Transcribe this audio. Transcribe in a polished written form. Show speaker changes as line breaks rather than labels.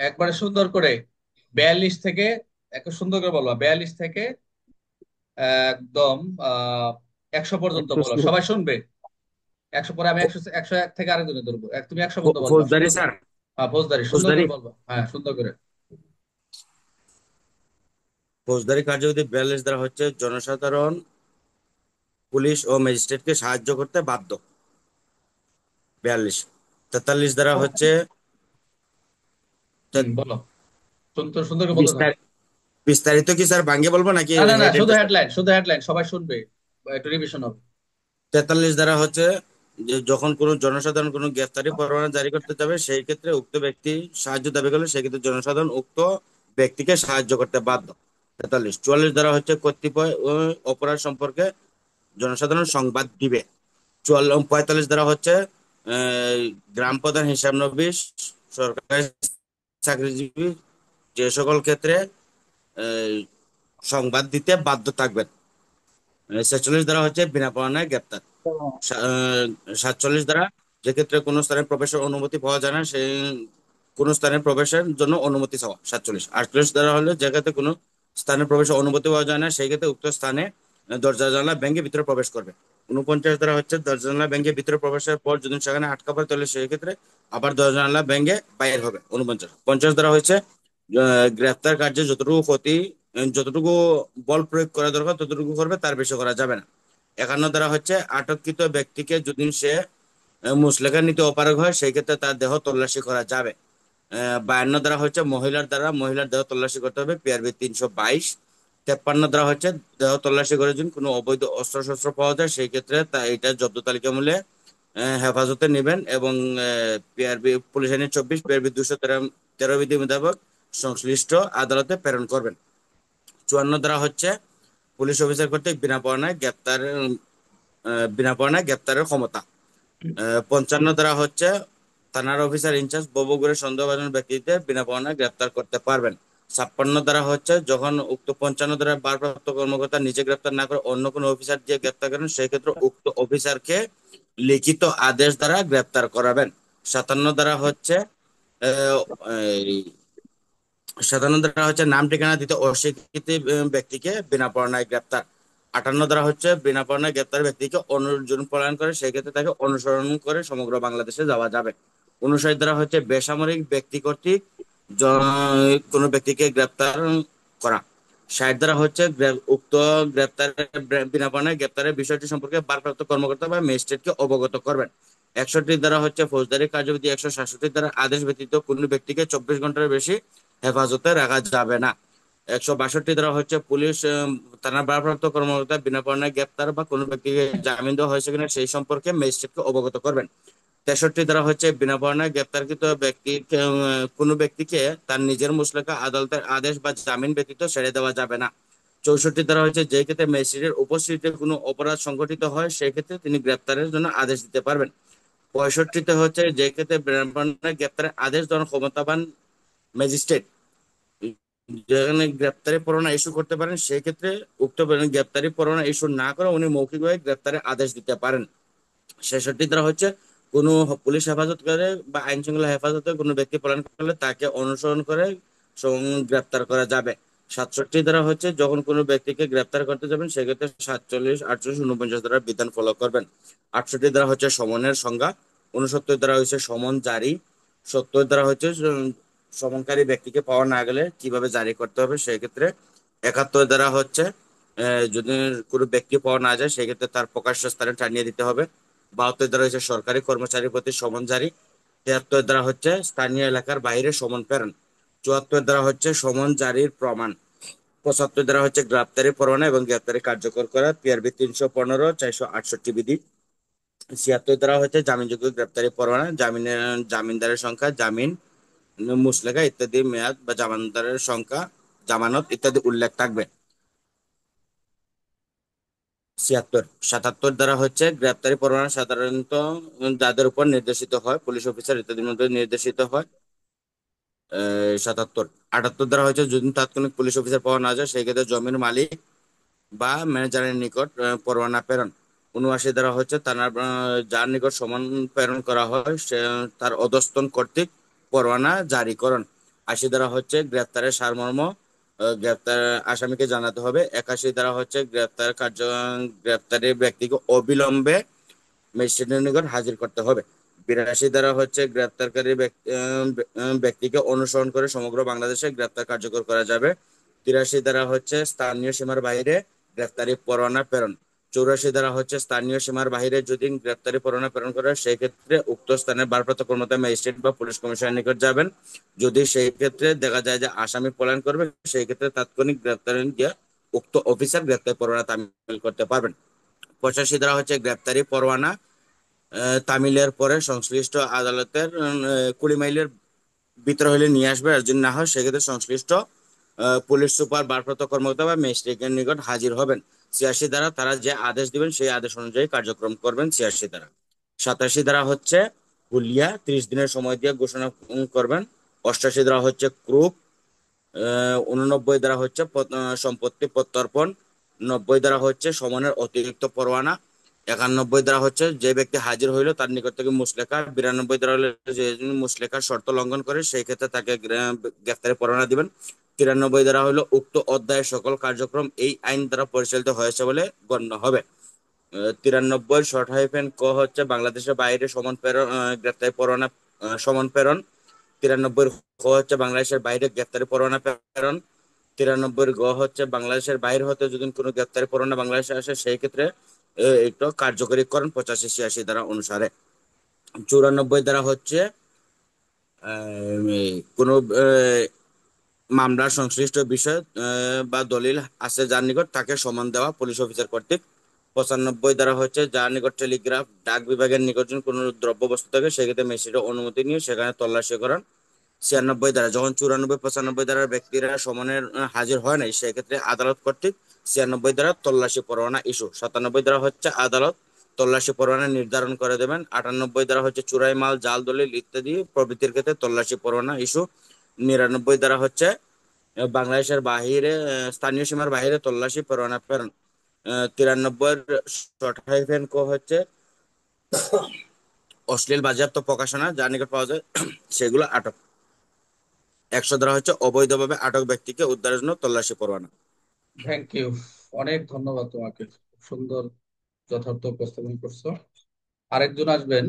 একবারে সুন্দর করে 42 থেকে, একটু সুন্দর করে বলবা, 42 থেকে একদম 100 পর্যন্ত
একটু
বলো, সবাই শুনবে। 100 পরে আমি 100, 101 থেকে আরেকজনে ধরবো। তুমি 100 পর্যন্ত বলবা,
ফৌজদারি
সুন্দর করে।
স্যার।
হ্যাঁ, ফৌজদারি, সুন্দর
ফৌজদারি
করে বলবা, হ্যাঁ সুন্দর করে।
ফৌজদারি কার্যবিধি 42 দ্বারা হচ্ছে জনসাধারণ পুলিশ ও ম্যাজিস্ট্রেটকে সাহায্য করতে বাধ্য। 42। 43 দ্বারা হচ্ছে
বলো, সুন্দর সুন্দর করে বলতে থাকো।
বিস্তার বিস্তারিত কি স্যার ভাঙ্গে বলবো নাকি
না না না,
হেড
শুধু
হেড?
হেডলাইন, শুধু হেডলাইন, সবাই শুনবে, একটু রিভিশন হবে।
43 দ্বারা হচ্ছে যে যখন কোনো জনসাধারণ কোনো গ্রেফতারি পরোয়ানা জারি করতে যাবে সেই ক্ষেত্রে উক্ত ব্যক্তি সাহায্য দাবি করলে সেই ক্ষেত্রে জনসাধারণ উক্ত ব্যক্তিকে সাহায্য করতে বাধ্য। 43। 44 দ্বারা হচ্ছে কতিপয় অপরাধ সম্পর্কে জনসাধারণ সংবাদ দিবে। 45 দ্বারা হচ্ছে গ্রাম প্রধান, হিসাব নবিশ, সরকারি চাকরিজীবী যে সকল ক্ষেত্রে আহ, সংবাদ দিতে বাধ্য থাকবেন। 46 দ্বারা হচ্ছে বিনা পরোয়ানায় গ্রেপ্তার। 47 দ্বারা যে ক্ষেত্রে কোনো স্থানে প্রবেশের অনুমতি পাওয়া যায় না সেই কোনো স্থানে প্রবেশের জন্য অনুমতি চাওয়া। 47। 48 দ্বারা হলে যে ক্ষেত্রে কোনো স্থানে প্রবেশের অনুমতি পাওয়া যায় না সেই ক্ষেত্রে উক্ত স্থানে দরজা জানালা ভেঙে ভিতরে প্রবেশ করবে। 49 দ্বারা হচ্ছে দরজা জানালা ভেঙে ভিতরে প্রবেশের পর যদি সেখানে আটকা পড়ে তাহলে সেই ক্ষেত্রে আবার দরজা জানালা ভেঙে বাইরে হবে। 49। 50 দ্বারা হচ্ছে গ্রেফতার কার্যে যতটুকু বল প্রয়োগ করা দরকার ততটুকু করবে, তার বেশি করা যাবে না। 51 দ্বারা হচ্ছে আটককৃত ব্যক্তিকে যদি সে মুচলেখা নিতে অপারগ হয় সেই ক্ষেত্রে তার দেহ তল্লাশি করা যাবে। 52 দ্বারা হচ্ছে মহিলার দেহ তল্লাশি করতে হবে, পিআরবি 322। 53 দ্বারা হচ্ছে দেহ তল্লাশি করে যদি কোনো অবৈধ অস্ত্র শস্ত্র পাওয়া যায় সেই ক্ষেত্রে তা এটা জব্দ তালিকা মূল্যে হেফাজতে নেবেন এবং পিআরবি পুলিশ আইনের 24 পিআরবি 213 বিধি মোতাবেক সংশ্লিষ্ট আদালতে প্রেরণ করবেন। 54 দ্বারা হচ্ছে পুলিশ অফিসার কর্তৃক বিনা পরোয়ানায় গ্রেপ্তারের ক্ষমতা। 55 দ্বারা হচ্ছে থানার অফিসার ইনচার্জ বগুড়ার সন্দেহভাজন ব্যক্তিদের বিনা পরোয়ানায় গ্রেপ্তার করতে পারবেন। 56 দ্বারা হচ্ছে যখন উক্ত 55 দ্বারা ভারপ্রাপ্ত কর্মকর্তা নিজে গ্রেপ্তার না করে অন্য কোনো অফিসার দিয়ে গ্রেপ্তার করেন সেই ক্ষেত্রে উক্ত অফিসারকে লিখিত আদেশ দ্বারা গ্রেপ্তার করাবেন। 57 দ্বারা হচ্ছে আহ, এই 57 দ্বারা হচ্ছে নাম ঠিকানা দিতে অস্বীকৃতি ব্যক্তিকে বিনা পরোয়ানায় গ্রেপ্তার। 58 দ্বারা হচ্ছে বিনা পরোয়ানায় গ্রেপ্তার ব্যক্তিকে অনুযোজন পলায়ন করে সেই ক্ষেত্রে তাকে অনুসরণ করে সমগ্র বাংলাদেশে যাওয়া যাবে। 59 দ্বারা হচ্ছে বেসামরিক ব্যক্তি কর্তৃক কোনো ব্যক্তিকে গ্রেপ্তার করা। 60 দ্বারা হচ্ছে উক্ত গ্রেপ্তারের বিনা পরোয়ানায় গ্রেপ্তারের বিষয়টি সম্পর্কে ভারপ্রাপ্ত কর্মকর্তা বা ম্যাজিস্ট্রেটকে অবগত করবেন। 61 দ্বারা হচ্ছে ফৌজদারি কার্যবিধি 167 দ্বারা আদেশ ব্যতীত কোনো ব্যক্তিকে 24 ঘন্টার বেশি হেফাজতে রাখা যাবে না। 162 দ্বারা হচ্ছে পুলিশ থানার ভারপ্রাপ্ত কর্মকর্তা বিনা পরোয়ানায় গ্রেপ্তার বা কোনো ব্যক্তিকে জামিন দেওয়া হয়েছে কিনা সেই সম্পর্কে ম্যাজিস্ট্রেটকে অবগত করবেন। 63 দ্বারা হচ্ছে বিনা পরোয়ানায় গ্রেপ্তারকৃত ব্যক্তি কোনো ব্যক্তিকে তার নিজের মুচলেকা আদালতের আদেশ বা জামিন ব্যতীত ছেড়ে দেওয়া যাবে না। 64 দ্বারা হচ্ছে যে ক্ষেত্রে ম্যাজিস্ট্রেটের উপস্থিতিতে কোনো অপরাধ সংঘটিত হয় সেই ক্ষেত্রে তিনি গ্রেপ্তারের জন্য আদেশ দিতে পারবেন। 65 হচ্ছে যে ক্ষেত্রে বিনা পরোয়ানায় গ্রেপ্তারের আদেশ দেওয়ার ক্ষমতাবান ম্যাজিস্ট্রেট যেখানে গ্রেপ্তারি পরোয়ানা ইস্যু করতে পারেন সেই ক্ষেত্রে উক্ত গ্রেপ্তারি পরোয়ানা ইস্যু না করে উনি মৌখিকভাবে গ্রেপ্তারের আদেশ দিতে পারেন। 66 দ্বারা হচ্ছে কোনো পুলিশ হেফাজত করে বা আইন শৃঙ্খলা হেফাজতে কোনো ব্যক্তি পলায়ন করলে তাকে অনুসরণ করে গ্রেপ্তার করা যাবে। 67 দ্বারা হচ্ছে যখন কোনো ব্যক্তিকে গ্রেপ্তার করতে যাবেন সেক্ষেত্রে 47, 48, 49 দ্বারা বিধান ফলো করবেন। 68 দ্বারা হচ্ছে সমনের সংজ্ঞা। 69 দ্বারা হচ্ছে সমন জারি। 70 দ্বারা হচ্ছে সমনকারী ব্যক্তিকে পাওয়া না গেলে কিভাবে জারি করতে হবে সেই ক্ষেত্রে। 71 দ্বারা হচ্ছে যদি কোনো ব্যক্তি পাওয়া না যায় সেক্ষেত্রে তার প্রকাশ্য স্থানে টানিয়ে দিতে হবে। 72 দ্বারা হচ্ছে সরকারি কর্মচারীর প্রতি সমন জারি। 73 দ্বারা হচ্ছে স্থানীয় এলাকার বাইরে সমন প্রেরণ। 74 দ্বারা হচ্ছে সমন জারির প্রমাণ। 75 দ্বারা হচ্ছে গ্রেপ্তারি পরোয়ানা এবং গ্রেপ্তারি কার্যকর করা, পিআরবি 315, 468 বিধি। 76 দ্বারা হচ্ছে জামিনযোগ্য গ্রেপ্তারি পরোয়ানা, জামিনদারের সংখ্যা, জামিন, মুচলেকা ইত্যাদি মেয়াদ বা জামানতদারের সংখ্যা, জামানত ইত্যাদি উল্লেখ থাকবে। 76। 77 দ্বারা হচ্ছে গ্রেপ্তারি পরোয়ানা সাধারণত যাদের উপর নির্দেশিত হয় পুলিশ অফিসার ইত্যাদির মধ্যে নির্দেশিত হয়। 77। 78 দ্বারা হচ্ছে যদি তাৎক্ষণিক পুলিশ অফিসার পাওয়া না যায় সেই ক্ষেত্রে জমির মালিক বা ম্যানেজারের নিকট পরোয়ানা প্রেরণ। 79 দ্বারা হচ্ছে থানার যার নিকট সমন প্রেরণ করা হয় সে তার অধস্তন কর্তৃক পরোয়ানা জারিকরণ। 80 ধারা হচ্ছে গ্রেপ্তারের সারমর্ম গ্রেপ্তার আসামিকে জানাতে হবে। 81 ধারা হচ্ছে গ্রেপ্তারি ব্যক্তিকে অবিলম্বে ম্যাজিস্ট্রেটের নিকট হাজির করতে হবে। 82 ধারা হচ্ছে গ্রেপ্তারকারী ব্যক্তিকে অনুসরণ করে সমগ্র বাংলাদেশে গ্রেপ্তার কার্যকর করা যাবে। 83 ধারা হচ্ছে স্থানীয় সীমার বাইরে গ্রেপ্তারি পরোয়ানা প্রেরণ। 84 ধারা হচ্ছে স্থানীয় সীমার বাইরে যদি গ্রেপ্তারি পরোয়ানা প্রেরণ করে সেই ক্ষেত্রে উক্ত স্থানের ভারপ্রাপ্ত কর্মকর্তা ম্যাজিস্ট্রেট বা পুলিশ কমিশনারের নিকট যাবেন। যদি সেই ক্ষেত্রে দেখা যায় যে আসামি পলায়ন করবে সেই ক্ষেত্রে তাৎক্ষণিক গ্রেপ্তারি দিয়ে উক্ত অফিসার গ্রেপ্তারি পরোয়ানা তামিল করতে পারবেন। 85 ধারা হচ্ছে গ্রেপ্তারি পরোয়ানা তামিলের পরে সংশ্লিষ্ট আদালতের 20 মাইলের ভিতরে হলে নিয়ে আসবে, আর যদি না হয় সেক্ষেত্রে সংশ্লিষ্ট পুলিশ সুপার ভারপ্রাপ্ত কর্মকর্তা বা ম্যাজিস্ট্রেটের নিকট হাজির হবেন। 86 ধারা তারা যে আদেশ দিবেন সেই আদেশ অনুযায়ী কার্যক্রম করবেন। 86 ধারা। 87 ধারা হচ্ছে হুলিয়া 30 দিনের সময় দিয়ে ঘোষণা করবেন। 88 ধারা হচ্ছে ক্রুপ। 89 ধারা হচ্ছে সম্পত্তি প্রত্যর্পণ। 90 ধারা হচ্ছে সমনের অতিরিক্ত পরোয়ানা। 91 ধারা হচ্ছে যে ব্যক্তি হাজির হইলো তার নিকট থেকে মুচলেখা। 92 ধারা হলে যে মুচলেখার শর্ত লঙ্ঘন করে সেই ক্ষেত্রে তাকে গ্রেফতারি পরোয়ানা দিবেন। 93 ধারা হলো উক্ত অধ্যায়ের সকল কার্যক্রম এই আইন দ্বারা পরিচালিত হয়েছে বলে গণ্য হবে। 93 শর্ট হাইফেন ক হচ্ছে বাংলাদেশের বাইরে সমন প্রেরণ গ্রেফতারি পরোয়ানা সমন প্রেরণ। 93 খ হচ্ছে বাংলাদেশের বাইরে গ্রেফতারি পরোয়ানা প্রেরণ। 93 গ হচ্ছে বাংলাদেশের বাইরে হতে যদি কোনো গ্রেফতারি পরোয়ানা বাংলাদেশে আসে সেই ক্ষেত্রে একটু কার্যকরীকরণ 85 86 ধারা অনুসারে। 94 ধারা হচ্ছে কোনো মামলার সংশ্লিষ্ট বিষয় বা দলিল আছে যার নিকট তাকে সমন দেওয়া পুলিশ অফিসার কর্তৃক। 95 ধারা হচ্ছে যার নিকট টেলিগ্রাফ ডাক বিভাগের নিকট যদি কোনো দ্রব্য বস্তু থাকে সেক্ষেত্রে ম্যাজিস্ট্রেটের অনুমতি নিয়ে সেখানে তল্লাশি করেন। 96 ধারা যখন 94 95 ধারার ব্যক্তিরা সমনের হাজির হয় নাই সেক্ষেত্রে আদালত কর্তৃক 96 ধারা তল্লাশি পরোয়ানা ইস্যু। 97 ধারা হচ্ছে আদালত তল্লাশি পরোয়ানা নির্ধারণ করে দেবেন। 98 ধারা হচ্ছে চুরাই মাল জাল দলিল ইত্যাদি প্রভৃতির ক্ষেত্রে তল্লাশি পরোয়ানা ইস্যু। 99 ধারা হচ্ছে বাংলাদেশের বাহিরে স্থানীয় সীমার বাহিরে তল্লাশি পরোয়ানা প্রেরণ। 93 শর্ট হাইফেন কো হচ্ছে অশ্লীল বাজেয়াপ্ত প্রকাশনা যার নিকট পাওয়া যায় সেগুলো আটক। 100 ধারা হচ্ছে অবৈধভাবে আটক ব্যক্তিকে উদ্ধারের জন্য তল্লাশি পরোয়ানা।
থ্যাংক ইউ, অনেক ধন্যবাদ তোমাকে, খুব সুন্দর যথার্থ উপস্থাপন করছো। আরেকজন আসবেন।